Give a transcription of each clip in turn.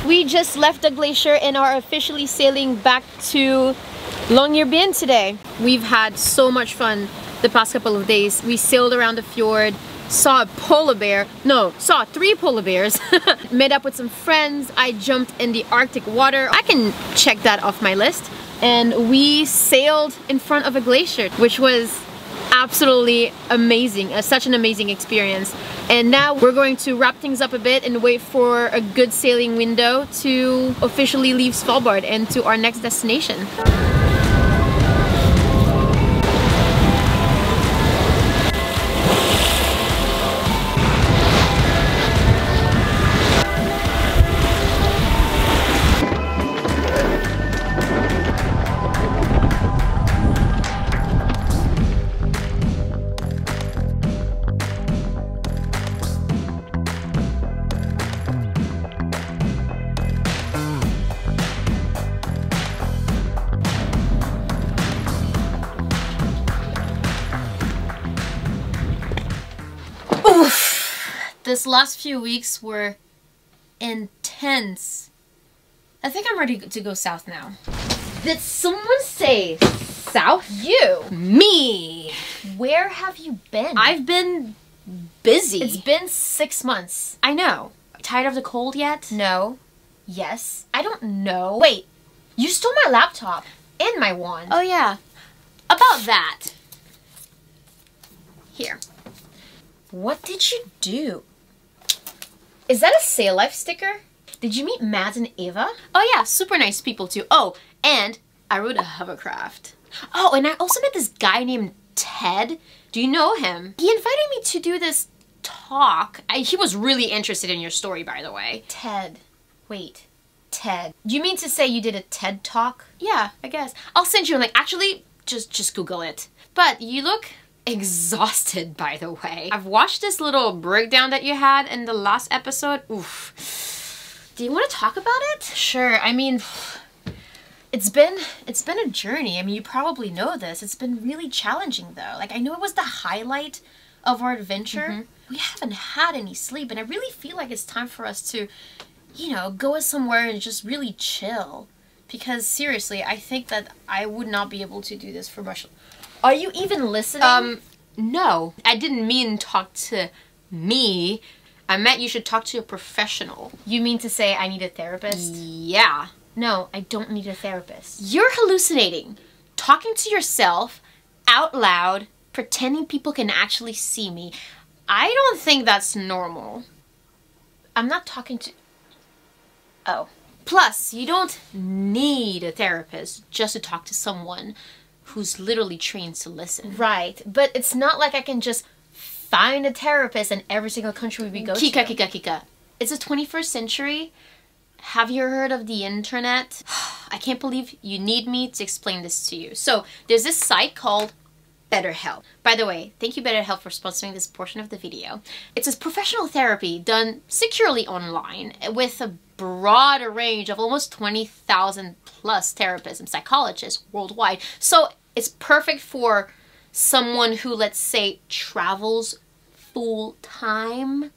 We just left the glacier and are officially sailing back to Longyearbyen today. We've had so much fun the past couple of days. We sailed around the fjord, saw a polar bear, no, saw 3 polar bears, met up with some friends, I jumped in the Arctic water. I can check that off my list. And we sailed in front of a glacier, which was absolutely amazing, such an amazing experience. And now we're going to wrap things up a bit and wait for a good sailing window to officially leave Svalbard and to our next destination. This last few weeks were intense. I think I'm ready to go south now. Did someone say south? You. Me. Where have you been? I've been busy. It's been 6 months. I know. Tired of the cold yet? No. Yes. I don't know. Wait, you stole my laptop and my wand. Oh yeah. About that. Here. What did you do? Is that a Sail Life sticker? Did you meet Mads and Eva? Oh yeah, super nice people too. Oh, and I rode a hovercraft. Oh, and I also met this guy named Ted. Do you know him? He invited me to do this talk. He was really interested in your story, by the way. Ted. Wait. Ted. Do you mean to say you did a TED talk? Yeah, I guess. I'll send you a link. Actually, just Google it. But you look exhausted, by the way. I've watched this little breakdown that you had in the last episode. Oof. Do you want to talk about it? Sure. I mean, it's been a journey. I mean, you probably know this. It's been really challenging though. Like, I know it was the highlight of our adventure. We haven't had any sleep, and I really feel like it's time for us to, you know, go somewhere and just really chill. Because seriously, I think that I would not be able to do this for much. Are you even listening? No. I didn't mean talk to me. I meant you should talk to a professional. You mean to say I need a therapist? Yeah. No, I don't need a therapist. You're hallucinating. Talking to yourself out loud, pretending people can actually see me. I don't think that's normal. I'm not talking to... Oh. Plus, you don't need a therapist just to talk to someone who's literally trained to listen. Right, but it's not like I can just find a therapist in every single country we go to. Kika. It's the 21st century. Have you heard of the internet? I can't believe you need me to explain this to you. So, there's this site called BetterHelp. By the way, thank you BetterHelp for sponsoring this portion of the video. It's a professional therapy done securely online with a broad range of almost 20,000 plus therapists and psychologists worldwide. So it's perfect for someone who, let's say, travels full time.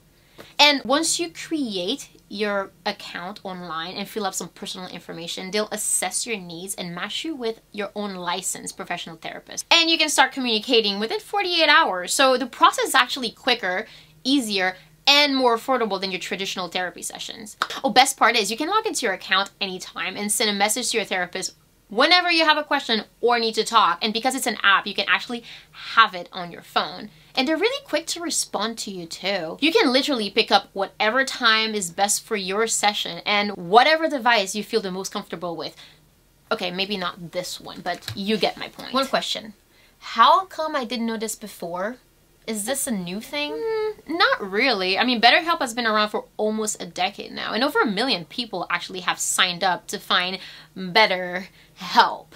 And once you create your account online and fill up some personal information, they'll assess your needs and match you with your own licensed professional therapist. And you can start communicating within 48 hours. So the process is actually quicker, easier, and more affordable than your traditional therapy sessions. Oh, best part is you can log into your account anytime and send a message to your therapist whenever you have a question or need to talk. And because it's an app, you can actually have it on your phone. And they're really quick to respond to you too. You can literally pick up whatever time is best for your session and whatever device you feel the most comfortable with. Okay, maybe not this one, but you get my point. One question. How come I didn't know this before? Is this a new thing? Not really. I mean, BetterHelp has been around for almost a decade now, and over 1 million people actually have signed up to find BetterHelp.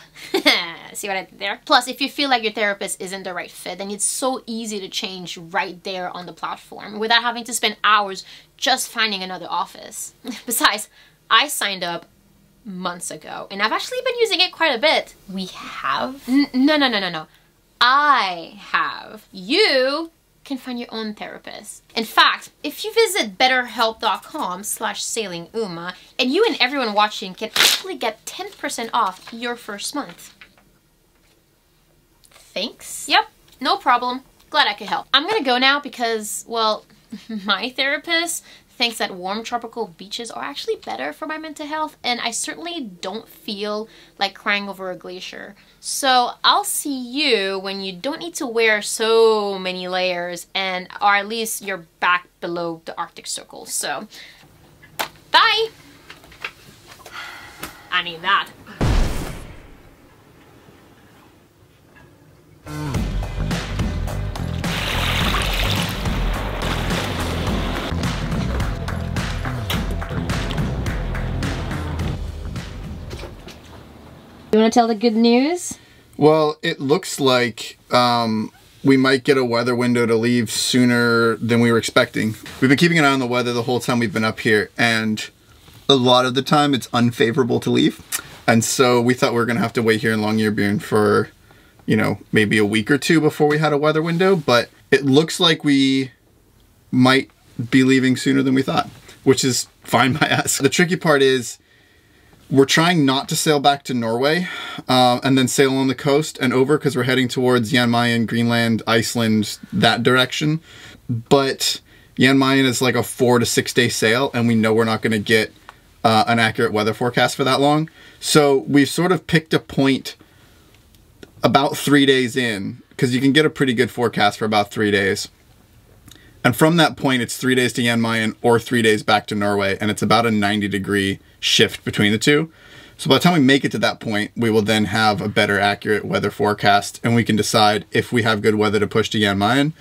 See what I did there? Plus, if you feel like your therapist isn't the right fit, then it's so easy to change right there on the platform without having to spend hours just finding another office. Besides, I signed up months ago, and I've actually been using it quite a bit. We have? No. I have. You can find your own therapist. In fact, if you visit betterhelp.com/sailinguma, and you and everyone watching can actually get 10% off your first month. Thanks? Yep, no problem. Glad I could help. I'm gonna go now because, well, my therapist thinks that warm tropical beaches are actually better for my mental health, and I certainly don't feel like crying over a glacier. So I'll see you when you don't need to wear so many layers, and or at least you're back below the Arctic Circle. So bye. I need that. You want to tell the good news? Well, it looks like we might get a weather window to leave sooner than we were expecting. We've been keeping an eye on the weather the whole time we've been up here, and a lot of the time it's unfavorable to leave. And so we thought we were going to have to wait here in Longyearbyen for, you know, maybe a week or two before we had a weather window, but it looks like we might be leaving sooner than we thought, which is fine by us. The tricky part is we're trying not to sail back to Norway and then sail on the coast and over, because we're heading towards Jan Mayen, Greenland, Iceland, that direction. But Jan Mayen is like a 4 to 6 day sail, and we know we're not going to get an accurate weather forecast for that long. So we've sort of picked a point about 3 days in, because you can get a pretty good forecast for about 3 days. And from that point, it's 3 days to Jan Mayen or 3 days back to Norway, and it's about a 90-degree shift between the two. So by the time we make it to that point, we will then have a better accurate weather forecast, and we can decide if we have good weather to push to Jan Mayen,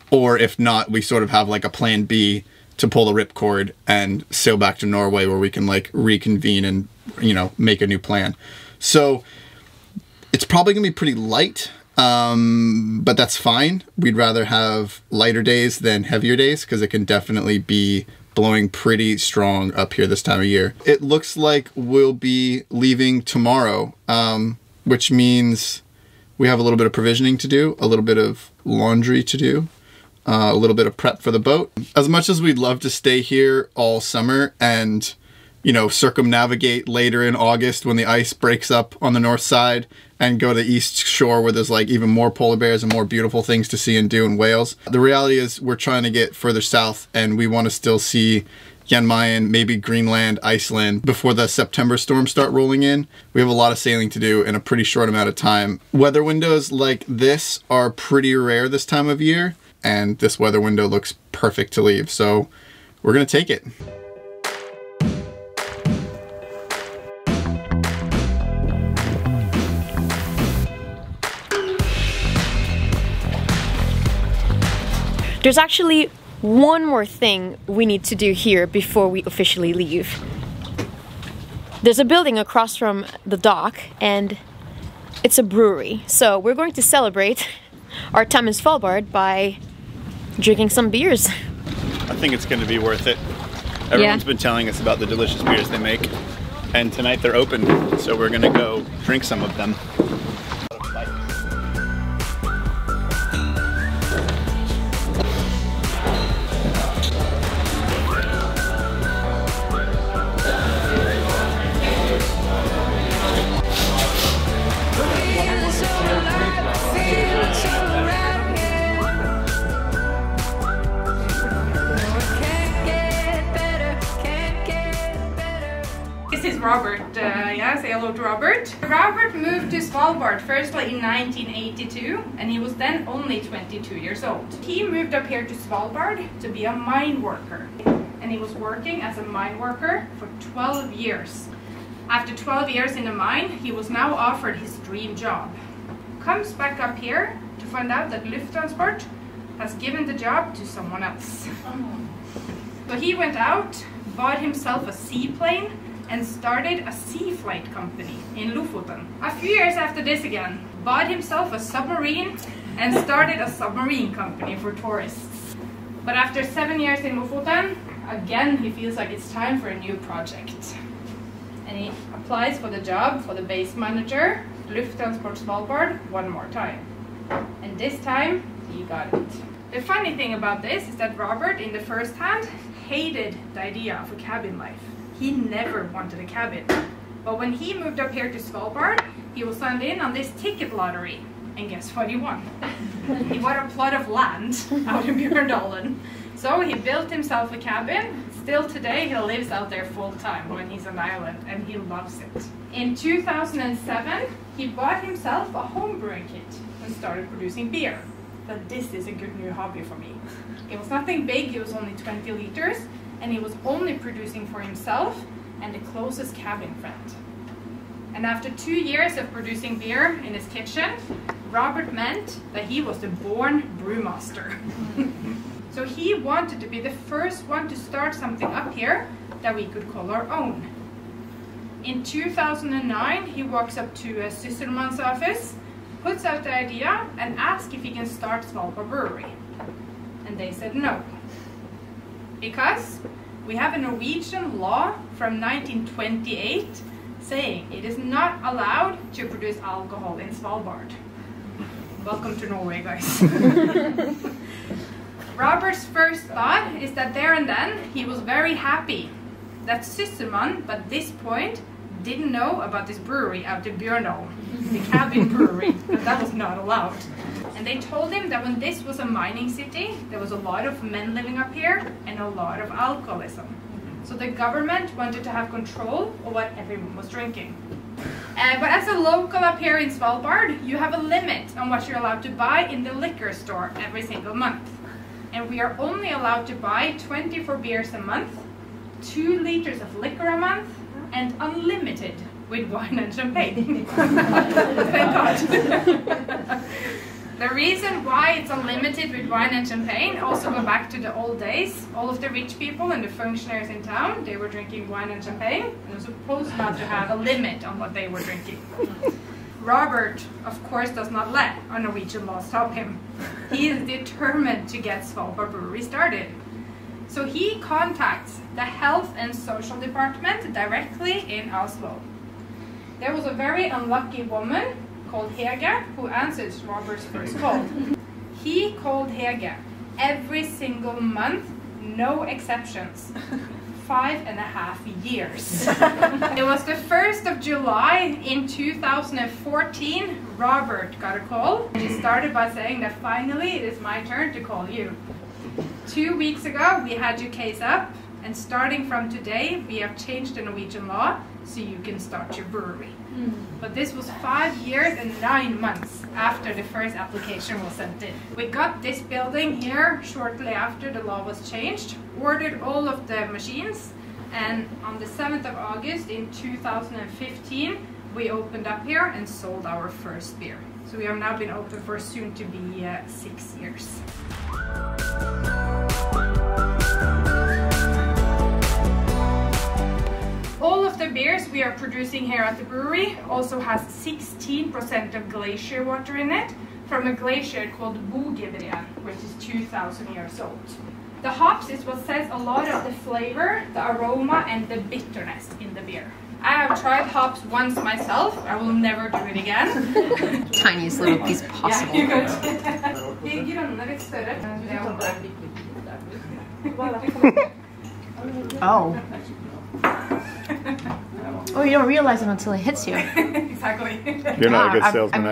or if not, we sort of have like a plan B to pull the ripcord and sail back to Norway, where we can like reconvene and, you know, make a new plan. So it's probably gonna be pretty light. But that's fine. We'd rather have lighter days than heavier days, because it can definitely be blowing pretty strong up here this time of year. It looks like we'll be leaving tomorrow, which means we have a little bit of provisioning to do, a little bit of laundry to do, a little bit of prep for the boat. As much as we'd love to stay here all summer and, you know, circumnavigate later in August when the ice breaks up on the north side and go to the east shore where there's like even more polar bears and more beautiful things to see and do in Wales. The reality is we're trying to get further south, and we want to still see Jan Mayen, maybe Greenland, Iceland before the September storms start rolling in. We have a lot of sailing to do in a pretty short amount of time. Weather windows like this are pretty rare this time of year, and this weather window looks perfect to leave. So we're gonna take it. There's actually one more thing we need to do here before we officially leave. There's a building across from the dock, and it's a brewery. So we're going to celebrate our time in Svalbard by drinking some beers. I think it's going to be worth it. Everyone's been telling us about the delicious beers they make, and tonight they're open, so we're going to go drink some of them. This is Robert. Yeah, say hello to Robert. Robert moved to Svalbard firstly in 1982, and he was then only 22 years old. He moved up here to Svalbard to be a mine worker, and he was working as a mine worker for 12 years. After 12 years in the mine, he was now offered his dream job. Comes back up here to find out that Lufttransport has given the job to someone else. So he went out, bought himself a seaplane, and started a sea flight company in Lofoten. A few years after this again, bought himself a submarine and started a submarine company for tourists. But after 7 years in Lofoten, again he feels like it's time for a new project. And he applies for the job for the base manager, Lufttransport Svalbard, one more time. And this time, he got it. The funny thing about this is that Robert, in the first hand, hated the idea of a cabin life. He never wanted a cabin. But when he moved up here to Svalbard, he was signed in on this ticket lottery. And guess what he won? He won a plot of land out in Bjørndalen. So he built himself a cabin. Still today, he lives out there full time when he's on the island, and he loves it. In 2007, he bought himself a home brewing kit and started producing beer. But this is a good new hobby for me. It was nothing big, it was only 20 liters, and he was only producing for himself and the closest cabin friend. And after 2 years of producing beer in his kitchen, Robert meant that he was the born brewmaster. So he wanted to be the first one to start something up here that we could call our own. In 2009, he walks up to Sysselmann's office, puts out the idea, and asks if he can start Svalbard Brewery. And they said no. Because we have a Norwegian law from 1928 saying it is not allowed to produce alcohol in Svalbard. Welcome to Norway, guys. Robert's first thought is that there and then he was very happy that Sysselmann, by this point, didn't know about this brewery out in Bjørndalen, the cabin brewery, but that was not allowed. And they told him that when this was a mining city, there was a lot of men living up here and a lot of alcoholism. So the government wanted to have control of what everyone was drinking. But as a local up here in Svalbard, you have a limit on what you're allowed to buy in the liquor store every single month. And we are only allowed to buy 24 beers a month, 2 liters of liquor a month, and unlimited with wine and champagne. Thank God. The reason why it's unlimited with wine and champagne also go back to the old days. All of the rich people and the functionaries in town, they were drinking wine and champagne, and they were supposed not to have a limit on what they were drinking. Robert, of course, does not let a Norwegian law stop him. He is determined to get Svalbard Brewery started. So he contacts the Health and Social Department directly in Oslo. There was a very unlucky woman called Hege who answered Robert's first call. He called Hege every single month, no exceptions. 5.5 years. It was the 1st of July in 2014, Robert got a call. He started by saying that finally it is my turn to call you. 2 weeks ago we had your case up, and starting from today we have changed the Norwegian law so you can start your brewery. But this was 5 years and 9 months after the first application was sent in. We got this building here shortly after the law was changed, ordered all of the machines, and on the 7th of August in 2015 we opened up here and sold our first beer. So we have now been open for soon to be 6 years. All of the beers we are producing here at the brewery also has 16% of glacier water in it, from a glacier called Bogebreen, which is 2,000 years old. The hops is what says a lot of the flavor, the aroma, and the bitterness in the beer. I have tried hops once myself. I will never do it again. Tiniest little piece possible. Oh. Oh, you don't realize it until it hits you. Exactly. You're not a good salesman.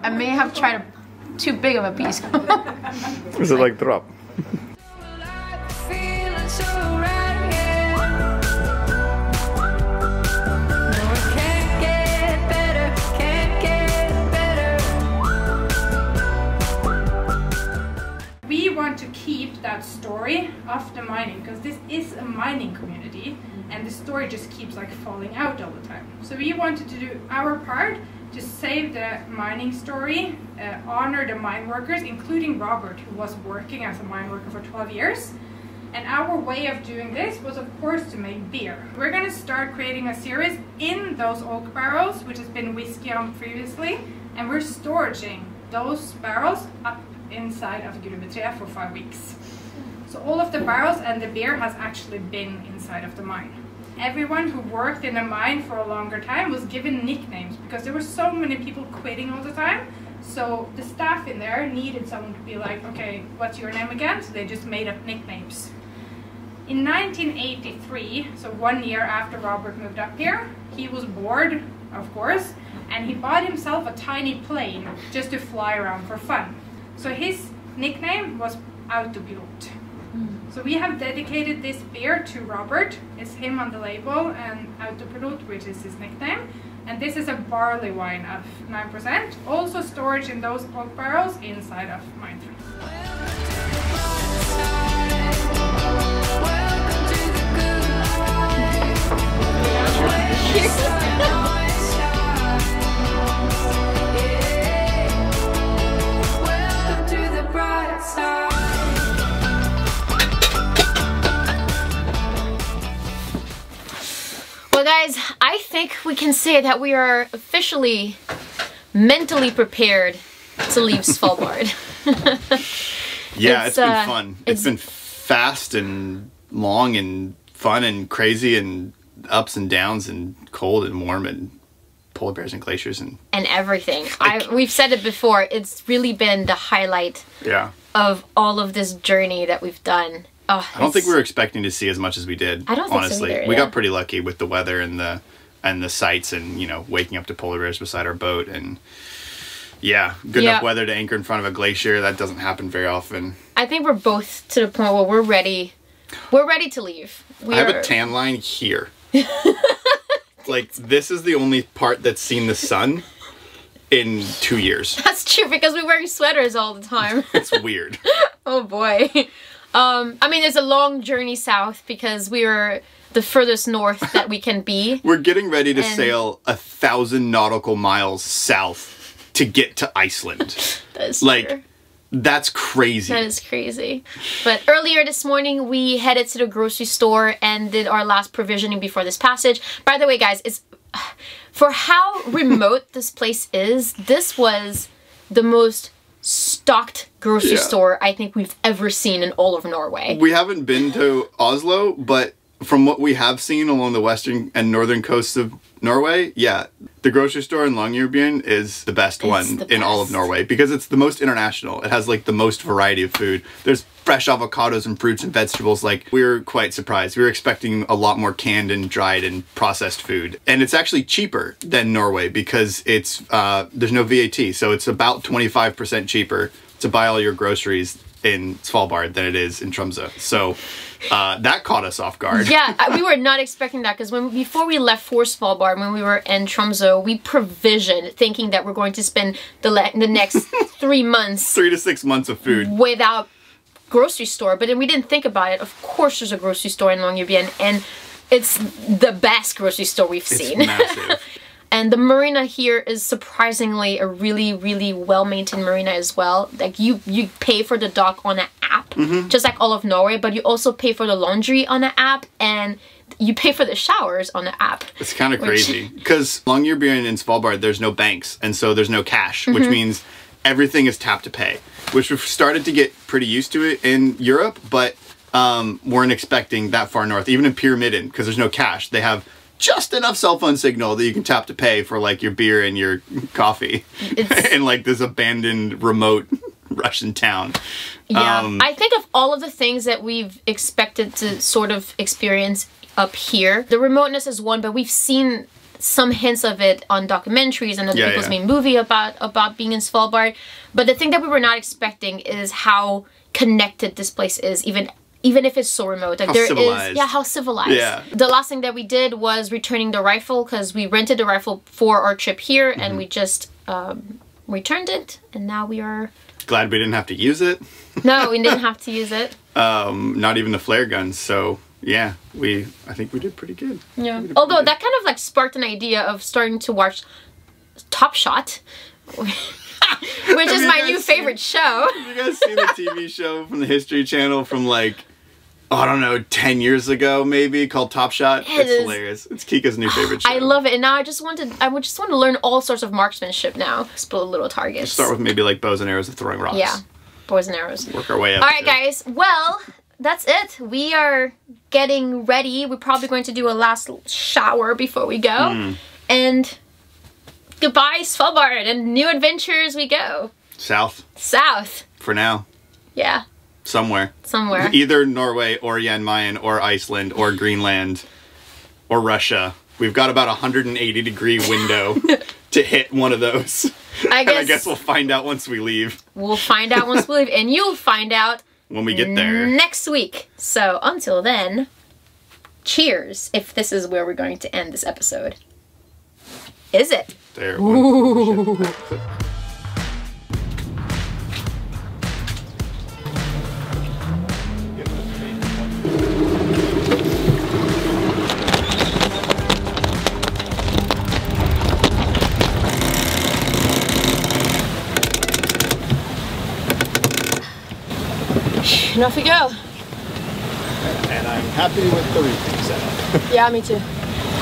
I may have tried too big of a piece. Is it like drop? We want to keep that story of the mining, because this is a mining community and the story just keeps like falling out all the time. So we wanted to do our part to save the mining story, honor the mine workers, including Robert, who was working as a mine worker for 12 years. And our way of doing this was, of course, to make beer. We're going to start creating a series in those oak barrels, which has been whiskey on previously, and we're storing those barrels up inside of Gruvetre for 5 weeks. So all of the barrels and the beer has actually been inside of the mine. Everyone who worked in a mine for a longer time was given nicknames, because there were so many people quitting all the time So the staff in there needed someone to be like, okay, what's your name again? So they just made up nicknames. In 1983, so 1 year after Robert moved up here, he was bored, of course, and he bought himself a tiny plane just to fly around for fun. So his nickname was Autopilot. So we have dedicated this beer to Robert. It's him on the label, and Autopilot, which is his nickname. And this is a barley wine of 9%, also storage in those oak barrels inside of Mine 3. Well, guys, I think we can say that we are officially mentally prepared to leave Svalbard. Yeah, it's been fun. It's been fast and long and fun and crazy and ups and downs and cold and warm and polar bears and glaciers and everything. We've said it before. It's really been the highlight of all of this journey that we've done. Oh, I don't think we were expecting to see as much as we did. I don't honestly. think so either, we got pretty lucky with the weather and the sights and, you know, waking up to polar bears beside our boat and good enough weather to anchor in front of a glacier. That doesn't happen very often. I think we're both to the point where we're ready. We're ready to leave. I have a tan line here. Like, this is the only part that's seen the sun in 2 years. That's true, because we're wearing sweaters all the time. It's weird. Oh boy. I mean, it's a long journey south because we are the furthest north that we can be. We're getting ready to sail 1,000 nautical miles south to get to Iceland. That's like, true. That's crazy. That is crazy. But earlier this morning, we headed to the grocery store and did our last provisioning before this passage. By the way, guys, it's for how remote this place is, this was the most stocked grocery store I think we've ever seen in all of Norway. We haven't been to Oslo, but from what we have seen along the western and northern coasts of Norway, the grocery store in Longyearbyen is the best one in all of Norway because it's the most international. It has like the most variety of food. There's fresh avocados and fruits and vegetables. Like, we were quite surprised. We were expecting a lot more canned and dried and processed food. And it's actually cheaper than Norway because it's there's no VAT. So it's about 25% cheaper to buy all your groceries in Svalbard than it is in Tromsø. So that caught us off guard. Yeah, we were not expecting that because before we left for Svalbard, when we were in Tromsø, we provisioned thinking that we're going to spend the next 3 months 3 to 6 months of food without grocery store. But then we didn't think about it. Of course there's a grocery store in Longyearbyen, and it's the best grocery store we've seen. It's massive. And the marina here is surprisingly a really, really well-maintained marina as well. Like, you pay for the dock on an app, just like all of Norway, but you also pay for the laundry on an app, and you pay for the showers on the app. It's kind of crazy. Because Longyearbyen and Svalbard, there's no banks, and so there's no cash, which means everything is tap to pay, which we've started to get pretty used to it in Europe, but weren't expecting that far north. Even in Pyramiden, because there's no cash, they have just enough cell phone signal that you can tap to pay for like your beer and your coffee in like this abandoned remote Russian town. Yeah, I think of all of the things that we've expected to sort of experience up here, the remoteness is one, but we've seen some hints of it on documentaries and other people's made movie about being in Svalbard. But the thing that we were not expecting is how connected this place is, even if it's so remote. Like, how civilized. Yeah. The last thing that we did was returning the rifle, because we rented the rifle for our trip here, and we just returned it, and now we are... Glad we didn't have to use it. No, we didn't have to use it. Not even the flare guns, so yeah, I think we did pretty good. Yeah. Although that kind of like sparked an idea of starting to watch Top Shot, which is my new favorite show. Have you guys seen the TV show from the History Channel from like, I don't know, 10 years ago maybe, called Top Shot? It's hilarious. It's Kika's new favorite show. I love it, and now I would just want to learn all sorts of marksmanship now. Explode little targets. Start with maybe like bows and arrows and throwing rocks. Yeah, bows and arrows. Work our way up. All right, guys. Well, that's it. We are getting ready. We're probably going to do a last shower before we go, and goodbye Svalbard, and new adventures we go. South. South. For now. Yeah. Somewhere. Somewhere. Either Norway or Jan Mayen or Iceland or Greenland or Russia. We've got about 180-degree window to hit one of those. I guess we'll find out once we leave. We'll find out once we leave, and you'll find out when we get there next week. So until then, cheers, if this is where we're going to end this episode. Is it? There. Ooh. And off we go. And I'm happy with the reefing setup. Yeah, me too.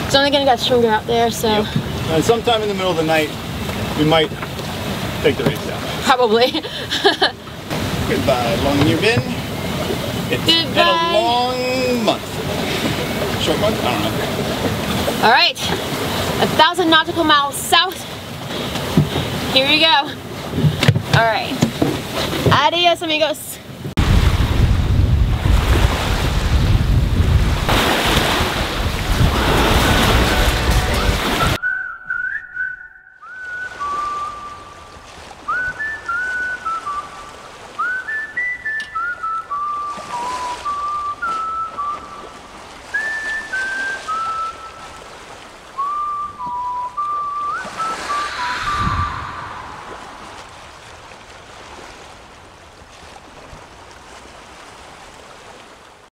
It's only gonna get stronger out there, so. Yep. And sometime in the middle of the night, we might take the reef down. Probably. Goodbye, long you been. It's been a long month. Short month? I don't know. All right, 1,000 nautical miles south. Here we go. All right. Adios, amigos.